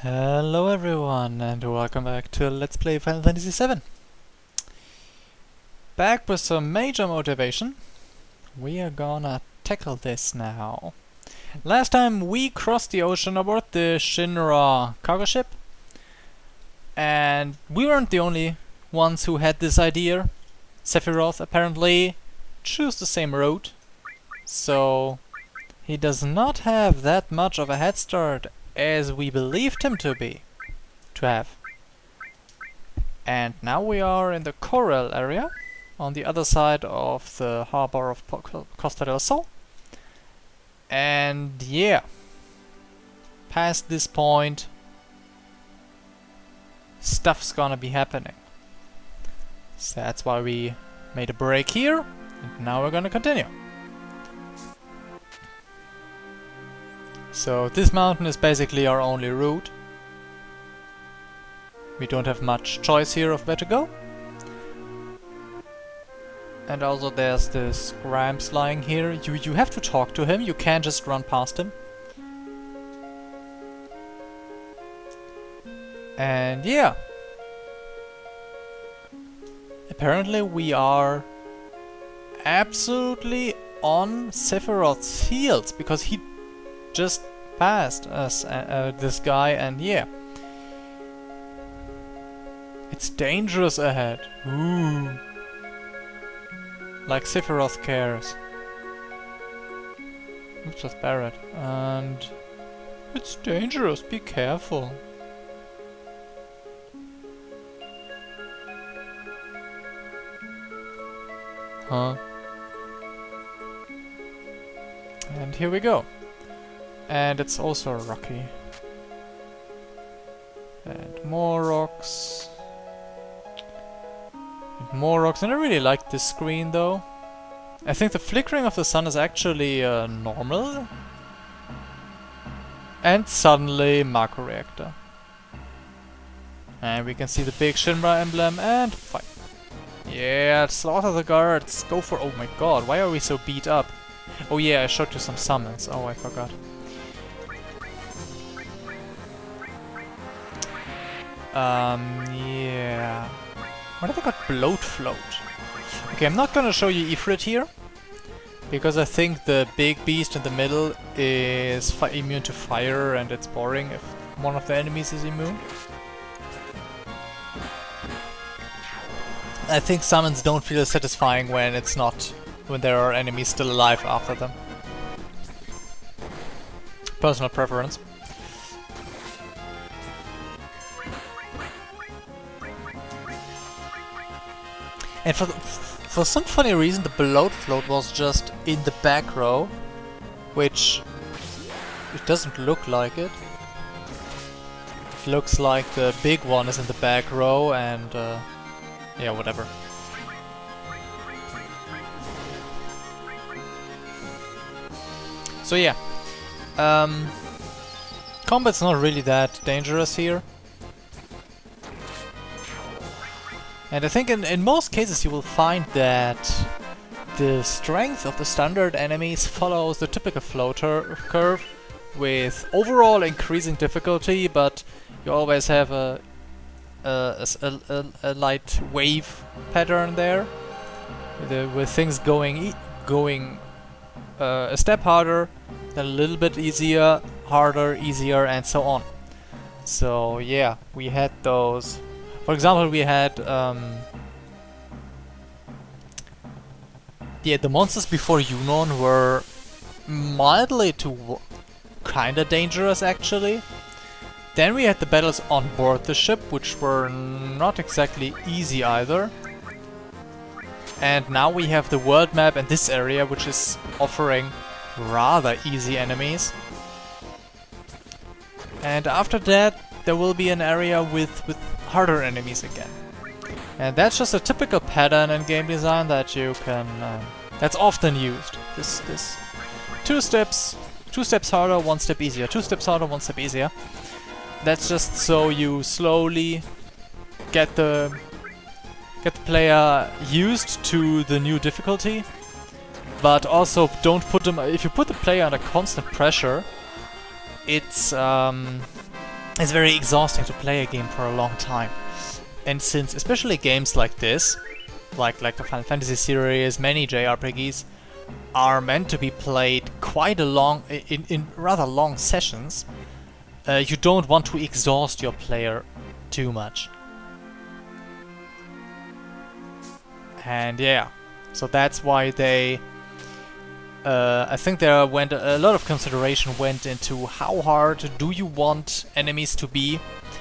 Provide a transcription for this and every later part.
Hello everyone and welcome back to Let's Play Final Fantasy VII. Back with some major motivation. We are gonna tackle this now. Last time we crossed the ocean aboard the Shinra cargo ship, and we weren't the only ones who had this idea. Sephiroth apparently chose the same route, so he does not have that much of a head start as we believed him to have. And now we are in the Coral area, on the other side of the harbor of Costa del Sol. And yeah, past this point, stuff's gonna be happening. So that's why we made a break here, and now we're gonna continue. So this mountain is basically our only route. We don't have much choice here of where to go. And also there's this Gramps lying here. You have to talk to him, you can't just run past him. And yeah. Apparently we are absolutely on Sephiroth's heels, because he just passed us, this guy, and yeah. It's dangerous ahead. Ooh. Like Sephiroth cares. Oops, that's Barret. And it's dangerous, be careful. Huh? And here we go. And it's also rocky. And more rocks. And more rocks. And I really like this screen though. I think the flickering of the sun is actually normal. And suddenly macro reactor. And we can see the big Shinra emblem and fight. Yeah, slaughter the guards. Go for— oh my god, why are we so beat up? Oh yeah, I showed you some summons. Oh, I forgot. Yeah. Why did I got Bloat Float? Okay, I'm not gonna show you Ifrit here, because I think the big beast in the middle is immune to fire, and it's boring if one of the enemies is immune. I think summons don't feel as satisfying when it's not— when there are enemies still alive after them. Personal preference. And for some funny reason, the Bloat Float was just in the back row, which it doesn't look like it. It looks like the big one is in the back row, and yeah, whatever. So yeah, combat's not really that dangerous here. And I think in most cases you will find that the strength of the standard enemies follows the typical floater curve, with overall increasing difficulty, but you always have a light wave pattern there, with things going a step harder, then a little bit easier, harder, easier, and so on. So yeah, we had those. For example, we had yeah, the monsters before Yunon were mildly to kinda dangerous actually. Then we had the battles on board the ship, which were not exactly easy either. And now we have the world map and this area, which is offering rather easy enemies. And after that, there will be an area with harder enemies again. And that's just a typical pattern in game design that you can... that's often used. This two steps harder, one step easier. 2 steps harder, 1 step easier. That's just so you slowly get the player used to the new difficulty, but also don't put them— if you put the player under constant pressure, it's it's very exhausting to play a game for a long time. And since especially games like this, like the Final Fantasy series, many JRPGs, are meant to be played quite a long, in rather long sessions, you don't want to exhaust your player too much. And yeah, so that's why they... I think there went a lot of consideration went into how hard do you want enemies to be.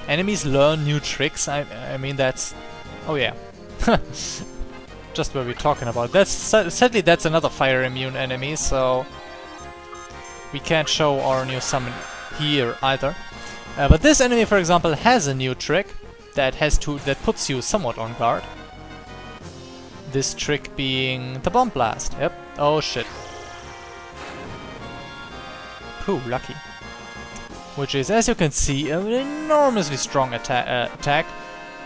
Enemies learn new tricks. I mean that's... Oh yeah. Just what we're talking about. Sadly that's another fire immune enemy, so we can't show our new summon here either. But this enemy, for example, has a new trick that puts you somewhat on guard. This trick being the bomb blast. Yep. Oh shit. Pooh, lucky. Which is, as you can see, an enormously strong attack.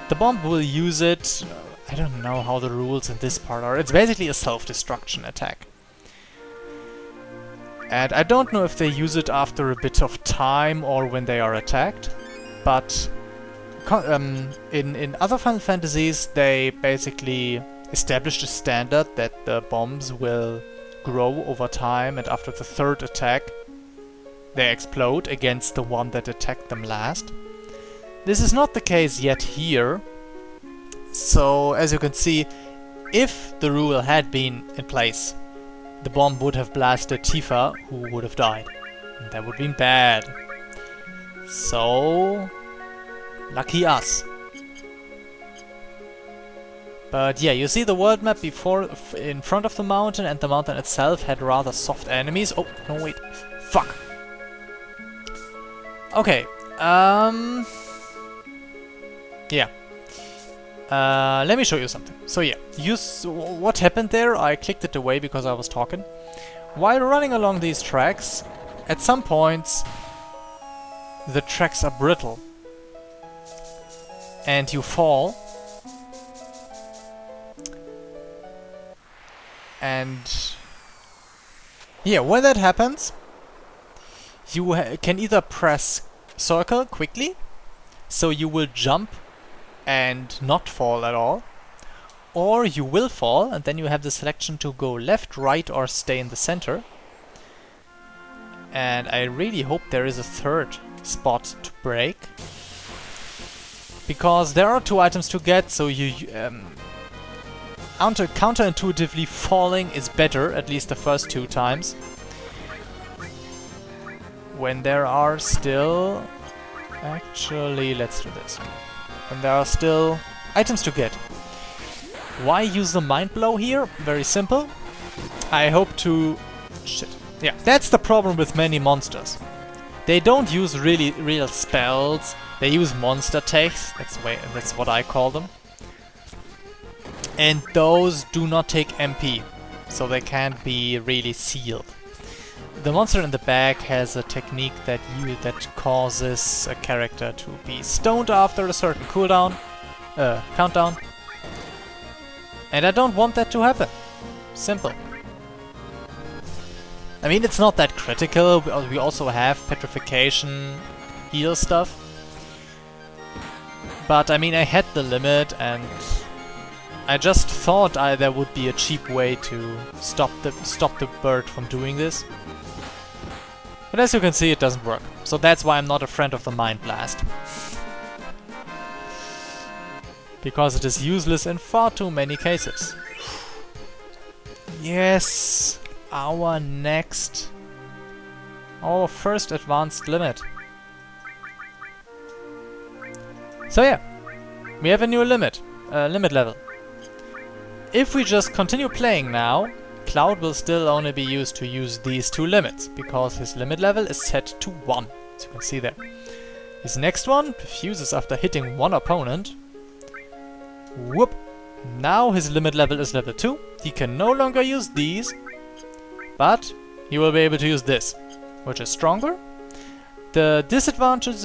The bomb will use it. I don't know how the rules in this part are. It's basically a self-destruction attack. And I don't know if they use it after a bit of time or when they are attacked. But in other Final Fantasies, they basically established a standard that the bombs will grow over time, and after the third attack, they explode against the one that attacked them last. This is not the case yet here. So, as you can see, if the rule had been in place, the bomb would have blasted Tifa, who would have died. And that would have been bad. So, lucky us. But yeah, you see the world map before, in front of the mountain, and the mountain itself had rather soft enemies. Oh, no wait. Fuck. Okay, yeah. Let me show you something. So yeah, what happened there, I clicked it away because I was talking. While running along these tracks, at some points, the tracks are brittle. And you fall. And yeah, when that happens, you can either press circle quickly, so you will jump and not fall at all, or you will fall and then you have the selection to go left, right, or stay in the center. And I really hope there is a third spot to break, because there are 2 items to get, so you counterintuitively falling is better, at least the first 2 times. When there are still... Actually, let's do this. When there are still items to get. Why use the Mind Blow here? Very simple. I hope to... Shit. Yeah, that's the problem with many monsters. They don't use real spells. They use monster techs. That's what I call them. And those do not take MP, so they can't be really sealed. The monster in the back has a technique that causes a character to be stoned after a certain countdown. And I don't want that to happen. Simple. I mean, it's not that critical. We also have petrification, heal stuff. But I mean, I had the limit, and I just thought there would be a cheap way to stop the bird from doing this. But as you can see, it doesn't work. So that's why I'm not a friend of the Mind Blast. Because it is useless in far too many cases. Yes! Our first advanced limit. So yeah, we have a new limit level. If we just continue playing now, Cloud will still only be used to use these 2 limits, because his limit level is set to 1, as you can see there. His next one fuses after hitting 1 opponent. Whoop! Now his limit level is level 2. He can no longer use these, but he will be able to use this, which is stronger. The disadvantage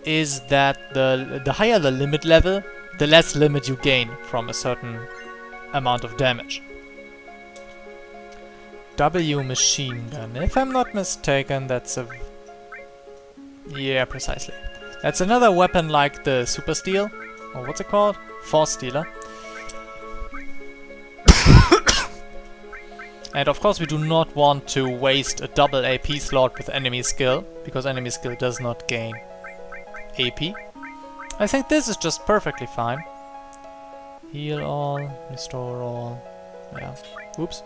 is that the higher the limit level, the less limit you gain from a certain amount of damage. W machine gun. If I'm not mistaken, that's a Yeah, precisely. That's another weapon like the Super Steel, or what's it called? Force Stealer. And of course we do not want to waste a double AP slot with enemy skill, because enemy skill does not gain AP. I think this is just perfectly fine. Heal all, restore all, yeah, oops.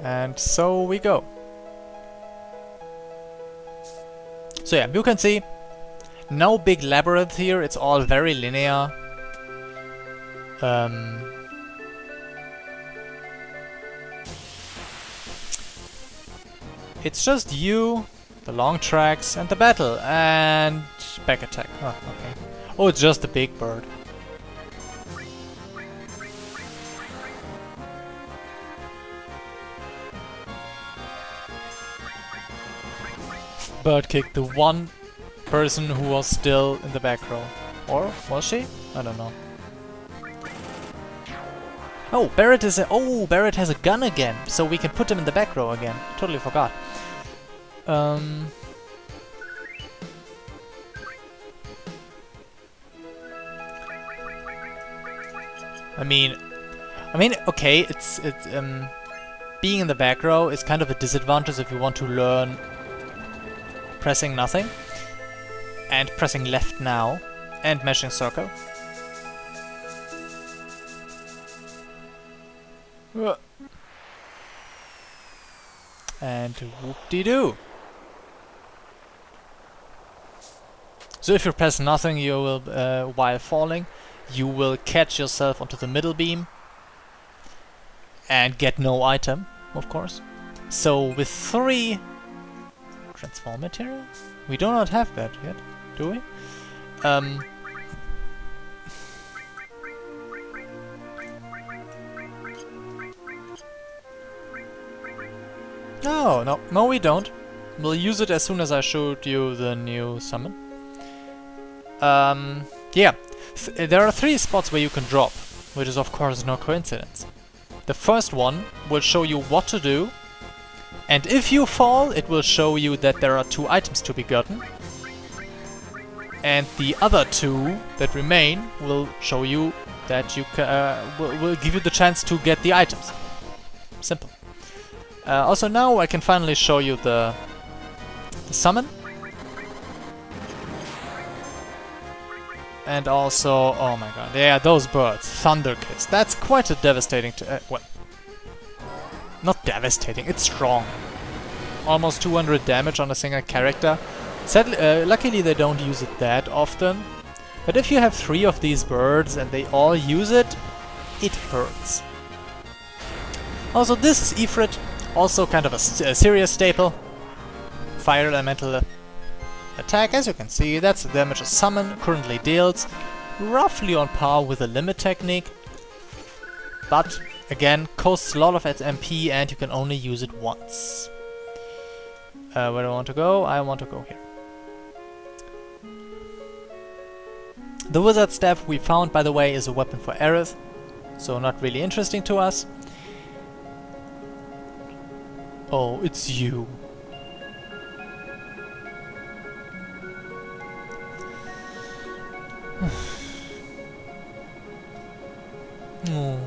And so we go. So yeah, you can see, no big labyrinth here, it's all very linear. It's just you, the long tracks, and the battle, and back attack. Oh, okay. Oh, it's just the big bird. Bird kicked the one person who was still in the back row. Or was she? I don't know. Oh, Barrett is a— oh, Barrett has a gun again, so we can put him in the back row again. Totally forgot. I mean, okay, it's being in the back row is kind of a disadvantage if you want to learn pressing nothing and pressing left now and mashing circle. And whoop-de-doo. So if you press nothing, you will, while falling, you will catch yourself onto the middle beam and get no item, of course. So with 3 transform material, we do not have that yet, do we? No, we don't. We'll use it as soon as I showed you the new summon. Yeah, there are 3 spots where you can drop, which is of course no coincidence. The first one will show you what to do, and if you fall, it will show you that there are 2 items to be gotten. And the other 2 that remain will show you that you will give you the chance to get the items. Simple. Also now I can finally show you the summon. And also, oh my god, yeah, those birds, Thunder Kiss. That's quite a devastating well, not devastating, it's strong. Almost 200 damage on a single character. Sadly, luckily they don't use it that often. But if you have 3 of these birds and they all use it, it hurts. Also, this is Ifrit, also kind of a serious staple. Fire elemental attack, as you can see, that's the damage a summon currently deals, roughly on par with the limit technique. But again, costs a lot of its MP and you can only use it once. Where do I want to go? I want to go here. The wizard staff we found, by the way, is a weapon for Aerith, so not really interesting to us. Oh, it's you. Oh.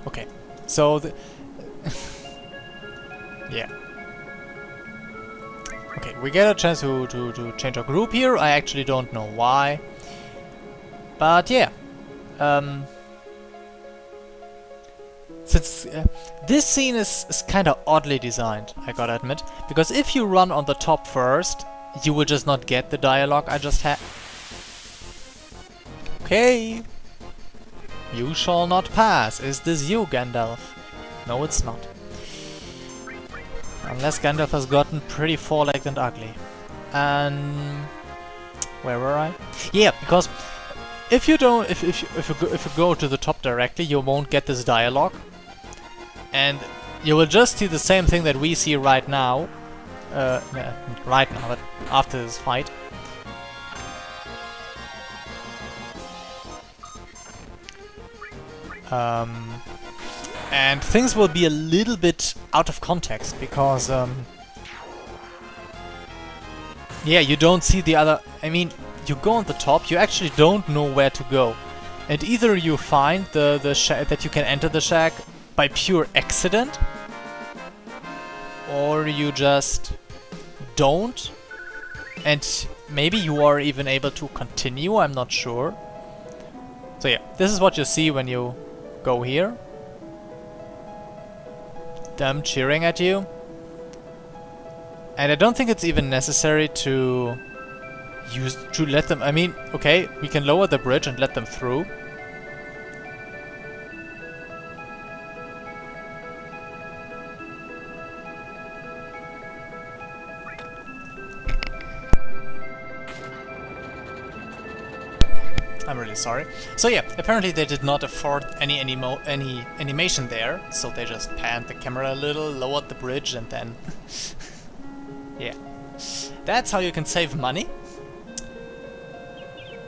Okay, so the yeah. Okay, we get a chance to change our group here. I actually don't know why, but yeah. Since this scene is kind of oddly designed, I gotta admit, because if you run on the top first, you will just not get the dialogue I just had. Okay. You shall not pass. Is this you, Gandalf? No, it's not. Unless Gandalf has gotten pretty four-legged and ugly. And where were I? Yeah, because if you don't, if you go to the top directly, you won't get this dialogue, and you will just see the same thing that we see right now. Right now, but after this fight. And things will be a little bit out of context because Yeah, you don't see the other... I mean, you go on the top, you actually don't know where to go. And either you find the shack that you can enter the shack by pure accident, or you just don't, and maybe you are even able to continue, I'm not sure. So yeah, this is what you see when you go here. Them cheering at you. And I don't think it's even necessary to let them... I mean, okay, we can lower the bridge and let them through. I'm really sorry. So yeah, apparently they did not afford any animation there, so they just panned the camera a little, lowered the bridge, and then... yeah. That's how you can save money.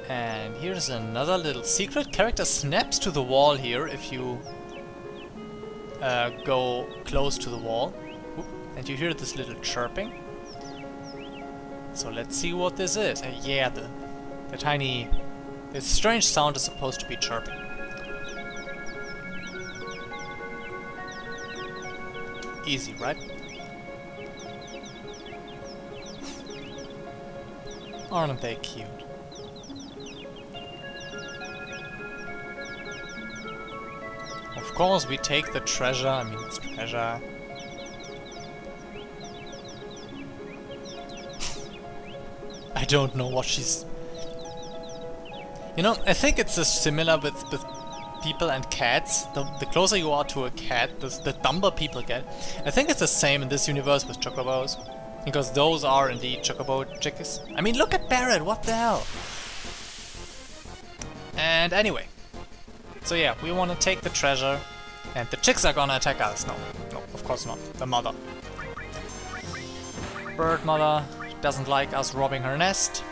And here's another little secret. Character snaps to the wall here if you go close to the wall. Oop, and you hear this little chirping. So let's see what this is. Yeah, the tiny... This strange sound is supposed to be chirping. Easy, right? Aren't they cute? Of course, we take the treasure. I mean, it's treasure. I don't know what she's... You know, I think it's similar with people and cats. The closer you are to a cat, the dumber people get. I think it's the same in this universe with chocobos. Because those are indeed chocobo chicks. I mean, look at Barrett, what the hell? And anyway. So yeah, we want to take the treasure. And the chicks are gonna attack us. No, of course not. The mother. Bird mother doesn't like us robbing her nest.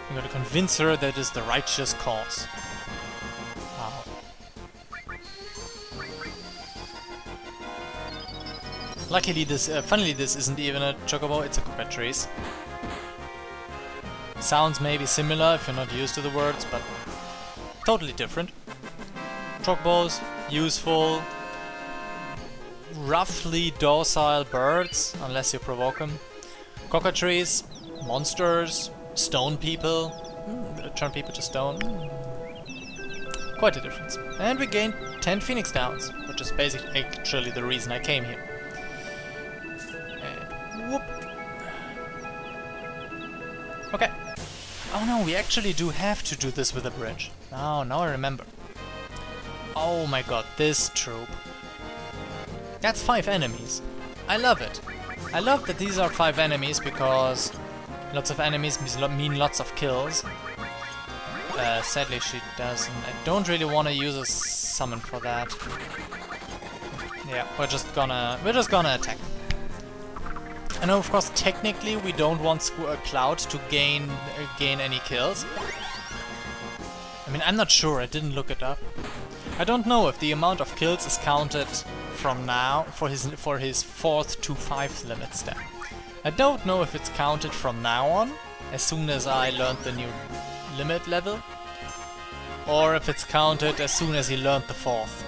I'm gonna convince her that it's the righteous cause. Wow. Luckily funnily this isn't even a chocobo, it's a cockatrice. Sounds maybe similar if you're not used to the words, but totally different. Chocobos, useful, roughly docile birds, unless you provoke them. Cockatrice, monsters, stone people, turn people to stone. Quite a difference. And we gained 10 Phoenix Downs, which is basically actually the reason I came here. And whoop. Okay. Oh no, we actually do have to do this with a bridge. Oh, now I remember. Oh my god, this troop. That's 5 enemies. I love it. I love that these are 5 enemies because lots of enemies mean lots of kills. Sadly she doesn't. I don't really want to use a summon for that. Yeah, we're just gonna attack. I know, of course, technically we don't want Cloud to gain any kills. I mean, I'm not sure. I didn't look it up. I don't know if the amount of kills is counted from now for his 4th to 5th limit step. I don't know if it's counted from now on, as soon as I learned the new limit level, or if it's counted as soon as he learned the 4th.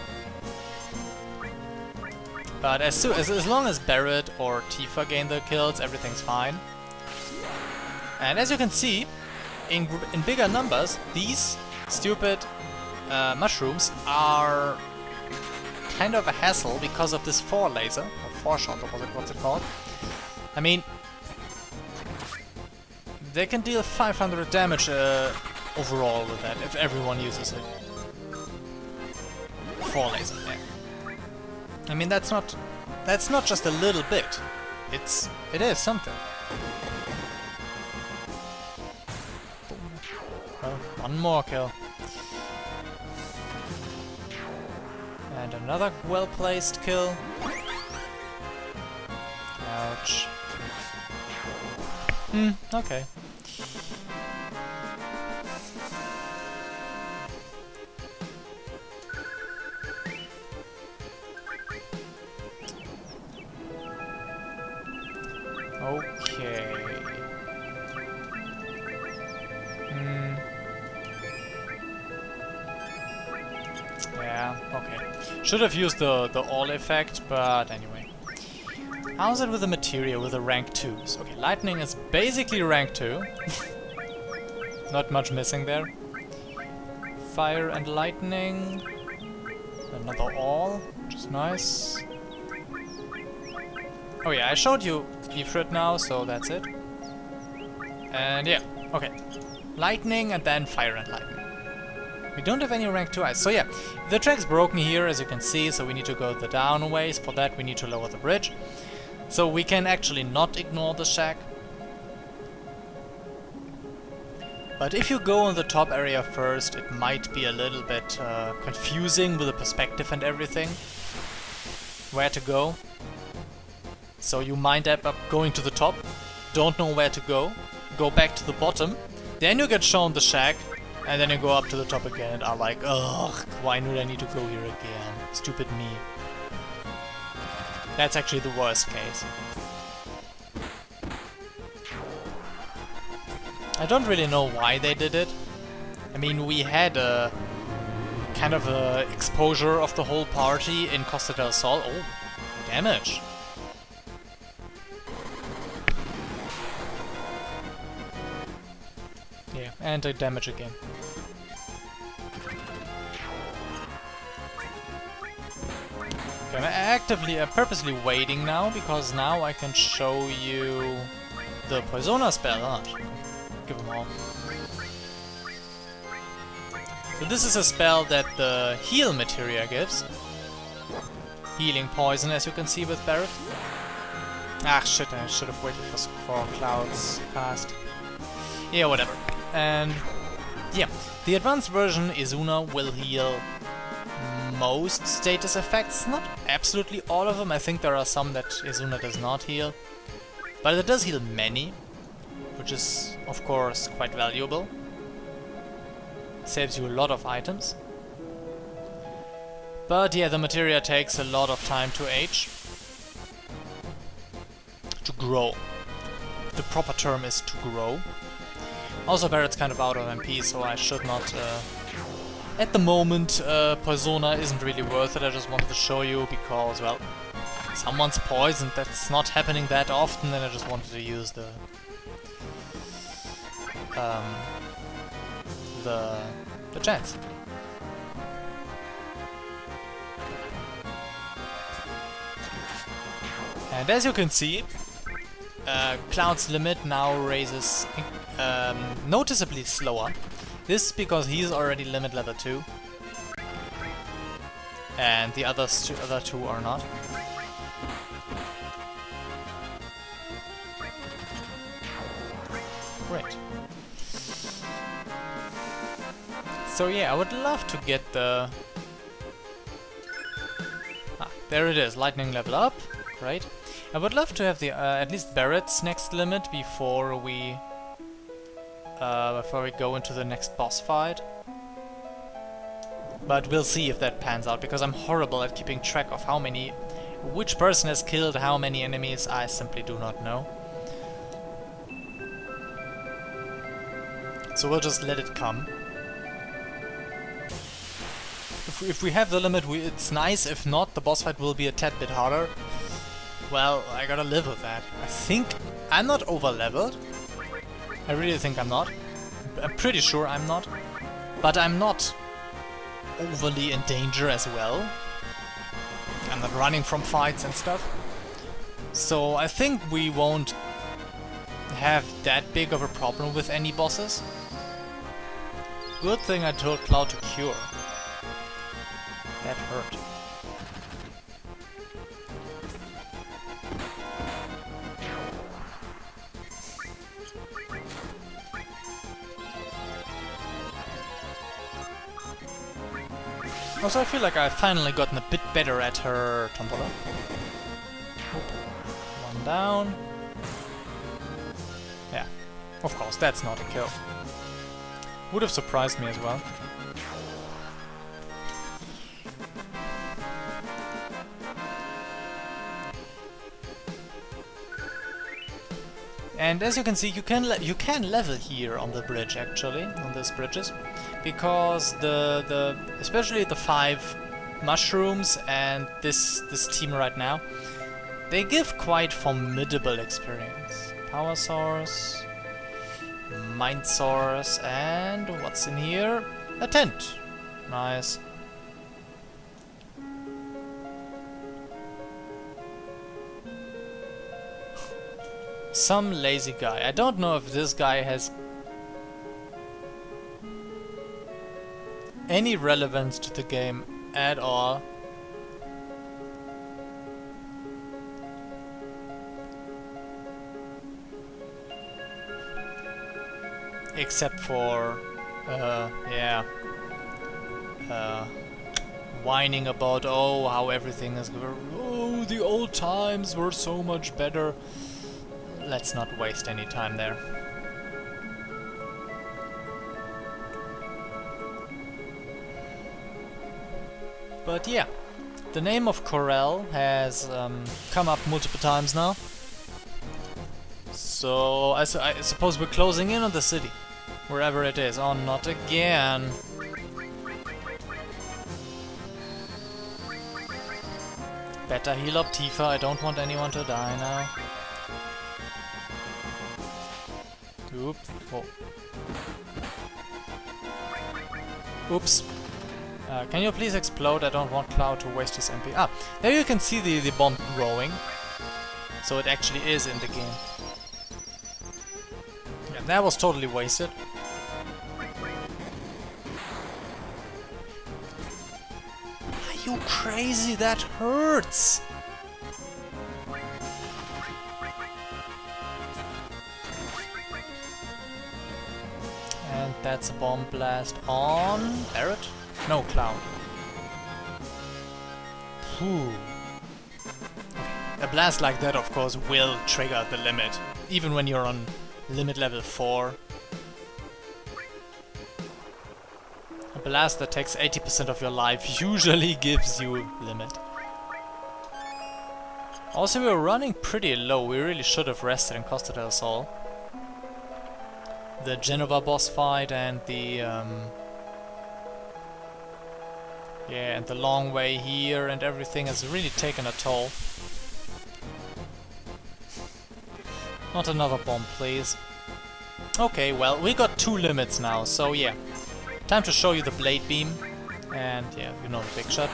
But as long as Barrett or Tifa gain the kills, everything's fine. And as you can see, in bigger numbers, these stupid mushrooms are kind of a hassle because of this 4 laser, or 4 shot, or what's it called? I mean, they can deal 500 damage overall with that, if everyone uses it. 4 laser, yeah. I mean, that's not just a little bit. It is something. Well, one more kill. And another well-placed kill. Ouch. Okay. Okay. Okay. Should have used the all effect, but anyway. How's it with the materia, with the rank 2s? Okay, lightning is basically rank 2. Not much missing there. Fire and lightning. Another all, which is nice. Oh yeah, I showed you Ifrit now, so that's it. And yeah, okay. Lightning and then fire and lightning. We don't have any rank 2 ice. So yeah, the track's broken here, as you can see, so we need to go the down ways. For that we need to lower the bridge. So we can actually not ignore the shack. But if you go on the top area first, it might be a little bit confusing with the perspective and everything. Where to go. So you might end up going to the top, don't know where to go back to the bottom, then you get shown the shack, and then you go up to the top again and are like, ugh, why do I need to go here again? Stupid me. That's actually the worst case. I don't really know why they did it. I mean, we had a kind of a exposure of the whole party in Costa del Sol. Oh, damage. Yeah, and the damage again. Okay, I'm purposely waiting now, because now I can show you the Poisona spell. Oh, give them all. So this is a spell that the heal materia gives. Healing poison, as you can see with Barret. Ah shit, I should have waited for clouds past. Yeah, whatever. And yeah, the advanced version, Izuna, will heal most status effects, not absolutely all of them. I think there are some that Izuna does not heal, but it does heal many, which is of course quite valuable. Saves you a lot of items. But yeah, the materia takes a lot of time to age, to grow. The proper term is to grow. Also, Barret's kind of out of MP, so I should not... At the moment, Poisona isn't really worth it. I just wanted to show you because, well, someone's poisoned. That's not happening that often, and I just wanted to use the chance. And as you can see, Cloud's limit now raises noticeably slower. This is because he's already limit level 2. And the other two are not. Great. So yeah, I would love to get the... Ah, there it is, lightning level up. Great. I would love to have the at least Barret's next limit before we go into the next boss fight. But we'll see if that pans out, because I'm horrible at keeping track of which person has killed how many enemies. I simply do not know. So we'll just let it come. If we have the limit, it's nice. If not, the boss fight will be a tad bit harder. Well, I gotta live with that. I think I'm not over-leveled. I really think I'm not. I'm pretty sure I'm not. But I'm not overly in danger as well. I'm not running from fights and stuff. So I think we won't have that big of a problem with any bosses. Good thing I told Cloud to cure. That hurt. Also, I feel like I've finally gotten a bit better at her tombola. One down. Yeah, of course, that's not a kill. Would have surprised me as well. And as you can see, you can level here on the bridge, actually, on these bridges, because especially the 5 mushrooms and this team right now, they give quite formidable experience. Power source, mind source, and what's in here? A tent. Nice. Some lazy guy. I don't know if this guy has any relevance to the game at all. Except for, yeah, whining about, oh, how everything is, oh, the old times were so much better. Let's not waste any time there. But yeah, the name of Corel has come up multiple times now. So I suppose we're closing in on the city, wherever it is. Oh, not again. Better heal up Tifa, I don't want anyone to die now. Oops. Oh. Oops. Can you please explode? I don't want Cloud to waste his MP. Ah, there you can see the bomb growing. So it actually is in the game. Yeah, that was totally wasted. Are you crazy? That hurts! And that's a bomb blast on Barret? No, Cloud. Phew. A blast like that, of course, will trigger the limit, even when you're on limit level 4. A blast that takes 80% of your life usually gives you limit. Also, we were running pretty low, we really should have rested and costed us all. The Genova boss fight and the yeah, and the long way here and everything has really taken a toll. Not another bomb, please. Okay, well, we got 2 limits now, so yeah. Time to show you the Blade Beam. And yeah, you know the big shot.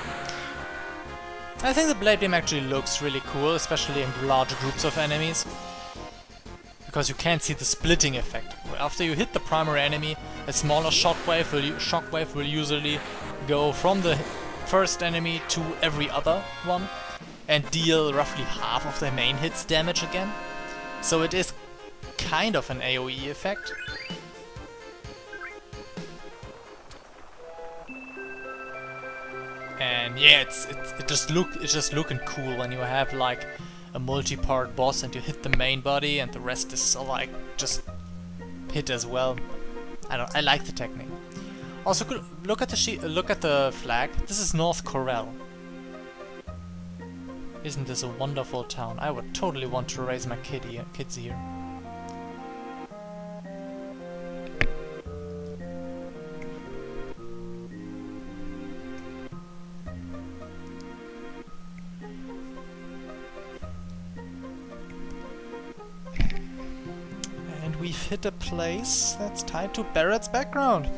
I think the Blade Beam actually looks really cool, especially in large groups of enemies. Because you can't see the splitting effect. After you hit the primary enemy, a smaller shockwave will usually go from the first enemy to every other one and deal roughly half of the main hit's damage again. So it is kind of an AoE effect. And yeah, it's just looking cool when you have like a multi-part boss and you hit the main body and the rest is like just hit as well. I like the technique. Also, look at the flag. This is North Corel. Isn't this a wonderful town? I would totally want to raise my kids here. And we've hit a place that's tied to Barret's background.